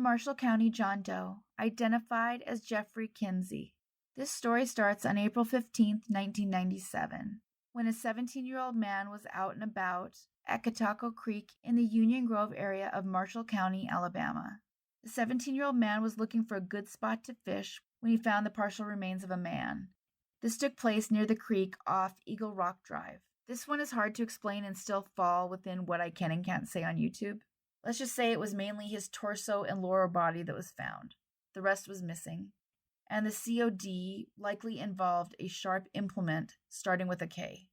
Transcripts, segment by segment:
Marshall County John Doe, identified as Jefferey Kimzy. This story starts on April 15, 1997, when a 17-year-old man was out and about at Catocco Creek in the Union Grove area of Marshall County, Alabama. The 17-year-old man was looking for a good spot to fish when he found the partial remains of a man. This took place near the creek off Eagle Rock Drive. This one is hard to explain and still fall within what I can and can't say on YouTube. Let's just say it was mainly his torso and lower body that was found. The rest was missing. And the COD likely involved a sharp implement starting with a K.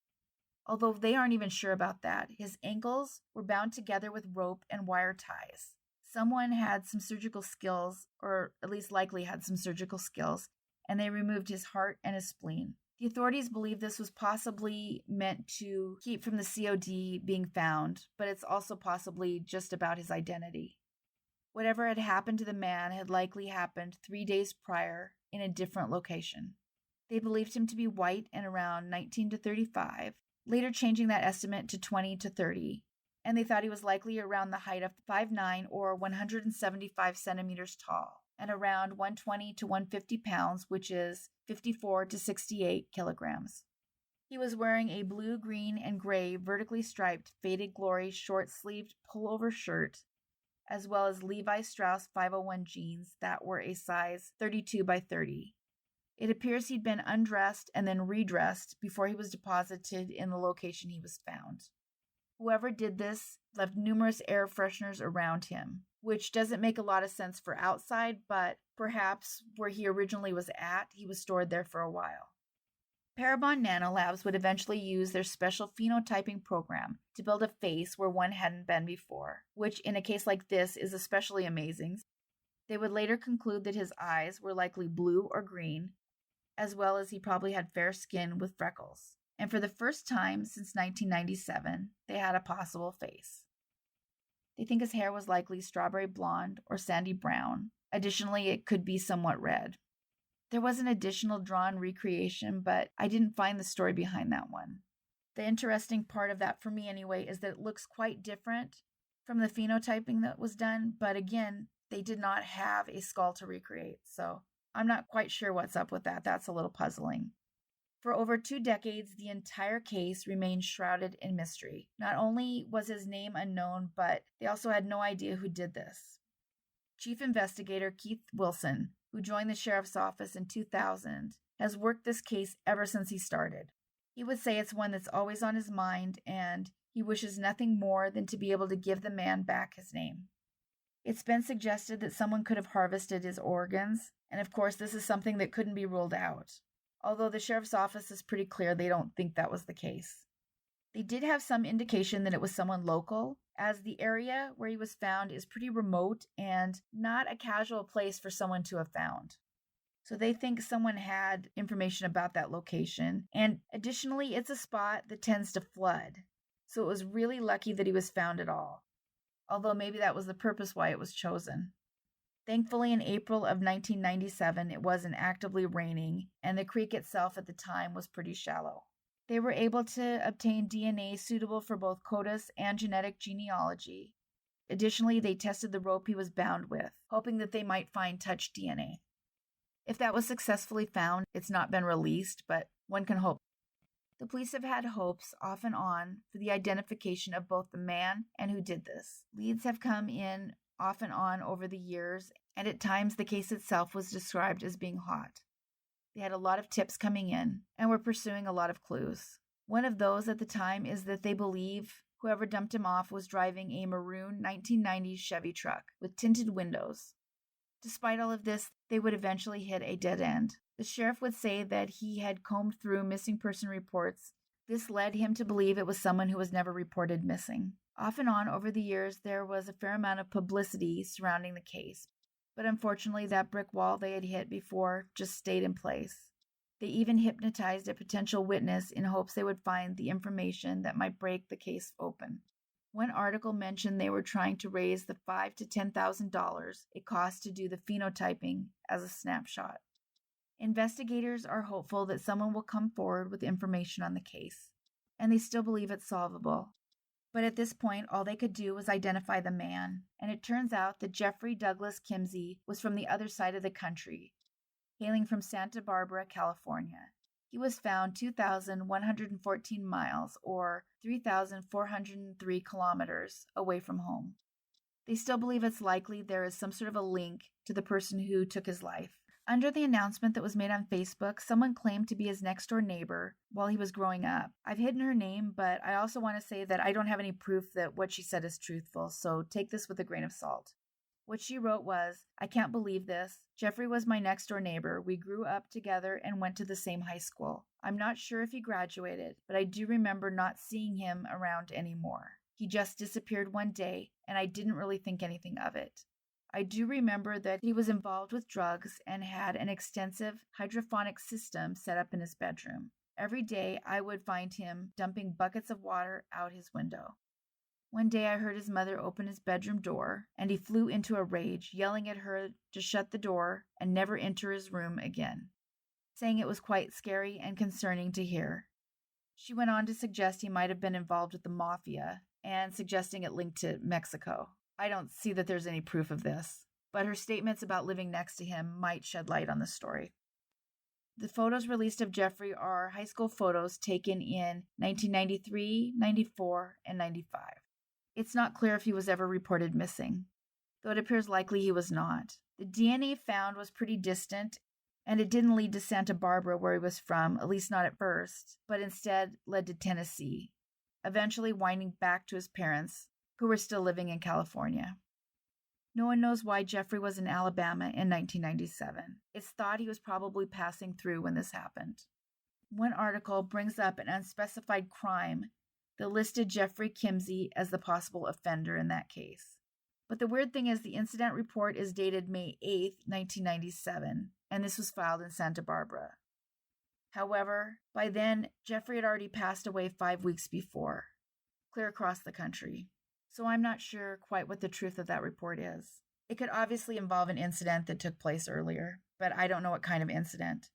Although they aren't even sure about that, his ankles were bound together with rope and wire ties. Someone had some surgical skills, or at least likely had some surgical skills, and they removed his heart and his spleen. The authorities believe this was possibly meant to keep from the COD being found, but it's also possibly just about his identity. Whatever had happened to the man had likely happened 3 days prior in a different location. They believed him to be white and around 19 to 35, later changing that estimate to 20 to 30, and they thought he was likely around the height of 5'9" or 175 centimeters tall, and around 120 to 150 pounds, which is 54 to 68 kilograms. He was wearing a blue, green, and gray vertically striped Faded Glory short-sleeved pullover shirt, as well as Levi Strauss 501 jeans that were a size 32 by 30. It appears he'd been undressed and then redressed before he was deposited in the location he was found. Whoever did this left numerous air fresheners around him, which doesn't make a lot of sense for outside, but perhaps where he originally was at, he was stored there for a while. Parabon Nanolabs would eventually use their special phenotyping program to build a face where one hadn't been before, which in a case like this is especially amazing. They would later conclude that his eyes were likely blue or green, as well as he probably had fair skin with freckles. And for the first time since 1997, they had a possible face. They think his hair was likely strawberry blonde or sandy brown. Additionally, it could be somewhat red. There was an additional drawn recreation, but I didn't find the story behind that one. The interesting part of that for me anyway is that it looks quite different from the phenotyping that was done, but again, they did not have a skull to recreate, so I'm not quite sure what's up with that. That's a little puzzling. For over 2 decades, the entire case remained shrouded in mystery. Not only was his name unknown, but they also had no idea who did this. Chief Investigator Keith Wilson, who joined the sheriff's office in 2000, has worked this case ever since he started. He would say it's one that's always on his mind, and he wishes nothing more than to be able to give the man back his name. It's been suggested that someone could have harvested his organs, and of course this is something that couldn't be ruled out. Although the sheriff's office is pretty clear they don't think that was the case. They did have some indication that it was someone local, as the area where he was found is pretty remote and not a casual place for someone to have found. So they think someone had information about that location, and additionally, it's a spot that tends to flood. So it was really lucky that he was found at all, although maybe that was the purpose why it was chosen. Thankfully, in April of 1997, it wasn't actively raining, and the creek itself at the time was pretty shallow. They were able to obtain DNA suitable for both CODIS and genetic genealogy. Additionally, they tested the rope he was bound with, hoping that they might find touch DNA. If that was successfully found, it's not been released, but one can hope. The police have had hopes off and on for the identification of both the man and who did this. Leads have come in off and on over the years, and at times the case itself was described as being hot. They had a lot of tips coming in, and were pursuing a lot of clues. One of those at the time is that they believe whoever dumped him off was driving a maroon 1990s Chevy truck with tinted windows. Despite all of this, they would eventually hit a dead end. The sheriff would say that he had combed through missing person reports. This led him to believe it was someone who was never reported missing. Off and on over the years, there was a fair amount of publicity surrounding the case, but unfortunately that brick wall they had hit before just stayed in place. They even hypnotized a potential witness in hopes they would find the information that might break the case open. One article mentioned they were trying to raise the $5,000 to $10,000 it cost to do the phenotyping as a snapshot. Investigators are hopeful that someone will come forward with information on the case, and they still believe it's solvable. But at this point, all they could do was identify the man, and it turns out that Jeffery Douglas Kimzy was from the other side of the country, hailing from Santa Barbara, California. He was found 2,114 miles, or 3,403 kilometers, away from home. They still believe it's likely there is some sort of a link to the person who took his life. Under the announcement that was made on Facebook, someone claimed to be his next-door neighbor while he was growing up. I've hidden her name, but I also want to say that I don't have any proof that what she said is truthful, so take this with a grain of salt. What she wrote was, "I can't believe this. Jeffrey was my next-door neighbor. We grew up together and went to the same high school. I'm not sure if he graduated, but I do remember not seeing him around anymore. He just disappeared one day, and I didn't really think anything of it. I do remember that he was involved with drugs and had an extensive hydroponic system set up in his bedroom. Every day I would find him dumping buckets of water out his window. One day I heard his mother open his bedroom door, and he flew into a rage, yelling at her to shut the door and never enter his room again, saying it was quite scary and concerning to hear." She went on to suggest he might have been involved with the mafia and suggesting it linked to Mexico. I don't see that there's any proof of this, but her statements about living next to him might shed light on the story. The photos released of Jeffrey are high school photos taken in 1993, 94, and 95. It's not clear if he was ever reported missing, though it appears likely he was not. The DNA found was pretty distant, and it didn't lead to Santa Barbara, where he was from, at least not at first, but instead led to Tennessee, eventually winding back to his parents, who were still living in California. No one knows why Jeffrey was in Alabama in 1997. It's thought he was probably passing through when this happened. One article brings up an unspecified crime that listed Jeffery Kimzy as the possible offender in that case. But the weird thing is the incident report is dated May 8, 1997, and this was filed in Santa Barbara. However, by then, Jeffrey had already passed away 5 weeks before, clear across the country. So I'm not sure quite what the truth of that report is. It could obviously involve an incident that took place earlier, but I don't know what kind of incident.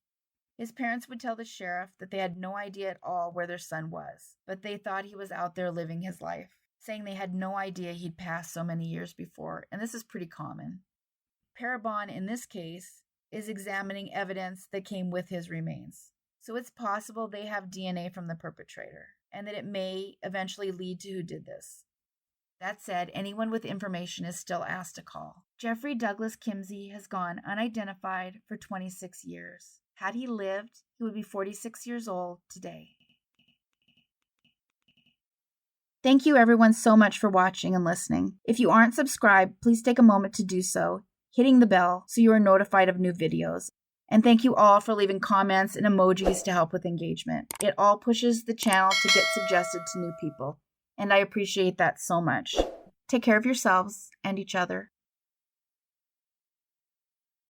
His parents would tell the sheriff that they had no idea at all where their son was, but they thought he was out there living his life, saying they had no idea he'd passed so many years before, and this is pretty common. Parabon, in this case, is examining evidence that came with his remains. So it's possible they have DNA from the perpetrator, and that it may eventually lead to who did this. That said, anyone with information is still asked to call. Jeffery Douglas Kimzy has gone unidentified for 26 years. Had he lived, he would be 46 years old today. Thank you everyone so much for watching and listening. If you aren't subscribed, please take a moment to do so, hitting the bell so you are notified of new videos. And thank you all for leaving comments and emojis to help with engagement. It all pushes the channel to get suggested to new people, and I appreciate that so much. Take care of yourselves and each other.